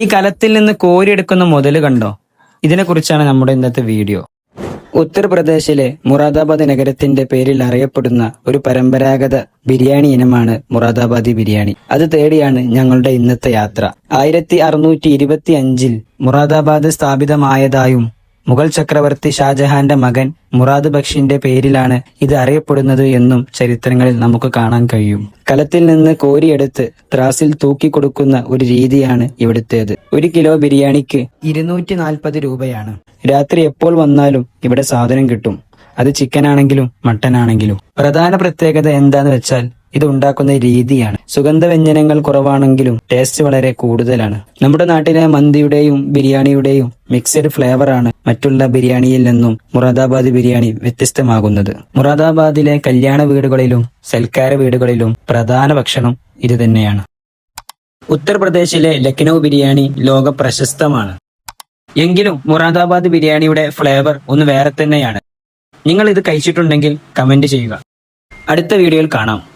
ഈ കലത്തിൽ നിന്ന് കോരിയെടുക്കുന്ന മുതല് കണ്ടോ? ഇതിനെക്കുറിച്ചാണ് നമ്മുടെ ഇന്നത്തെ വീഡിയോ. ഉത്തർപ്രദേശിലെ മുറാദാബാദ് നഗരത്തിന്റെ പേരിൽ അറിയപ്പെടുന്ന ഒരു പരമ്പരാഗത ബിരിയാണി ഇനമാണ് മുറാദാബാദി ബിരിയാണി. അത് തേടിയാണ് ഞങ്ങളുടെ ഇന്നത്തെ യാത്ര. 1625 മുറാദാബാദ് സ്ഥാപിതമായതായും മുഗൾ ചക്രവർത്തി ഷാജഹാന്റെ മകൻ മുറാദ് ബക്ഷിന്റെ പേരിലാണ് ഇത് അറിയപ്പെടുന്നത് എന്നും ചരിത്രങ്ങളിൽ നമുക്ക് കാണാൻ കഴിയും. കലത്തിൽ നിന്ന് കോരിയെടുത്ത് ത്രാസിൽ തൂക്കിക്കൊടുക്കുന്ന ഒരു രീതിയാണ് ഇവിടുത്തേത്. 1 കിലോ ബിരിയാണിക്ക് 240 രൂപയാണ്. രാത്രി എപ്പോൾ വന്നാലും ഇവിടെ സാധനം കിട്ടും. അത് ചിക്കൻ ആണെങ്കിലും മട്ടൻ ആണെങ്കിലും. പ്രധാന പ്രത്യേകത എന്താന്ന് വെച്ചാൽ ഇത് ഉണ്ടാക്കുന്ന രീതിയാണ്. സുഗന്ധവ്യഞ്ജനങ്ങൾ കുറവാണെങ്കിലും ടേസ്റ്റ് വളരെ കൂടുതലാണ്. നമ്മുടെ നാട്ടിലെ മന്തിയുടെയും ബിരിയാണിയുടെയും മിക്സഡ് ഫ്ലേവറാണ് മറ്റുള്ള ബിരിയാണിയിൽ നിന്നും മുറാദാബാദ് ബിരിയാണി വ്യത്യസ്തമാകുന്നത്. മുറാദാബാദിലെ കല്യാണ വീടുകളിലും സൽക്കാര വീടുകളിലും പ്രധാന ഭക്ഷണം ഇത് തന്നെയാണ്. ഉത്തർപ്രദേശിലെ ലക്നൗ ബിരിയാണി ലോക പ്രശസ്തമാണ്. എങ്കിലും മുറാദാബാദ് ബിരിയാണിയുടെ ഫ്ലേവർ ഒന്ന് വേറെ തന്നെയാണ്. നിങ്ങൾ ഇത് കഴിച്ചിട്ടുണ്ടെങ്കിൽ കമന്റ് ചെയ്യുക. അടുത്ത വീഡിയോയിൽ കാണാം.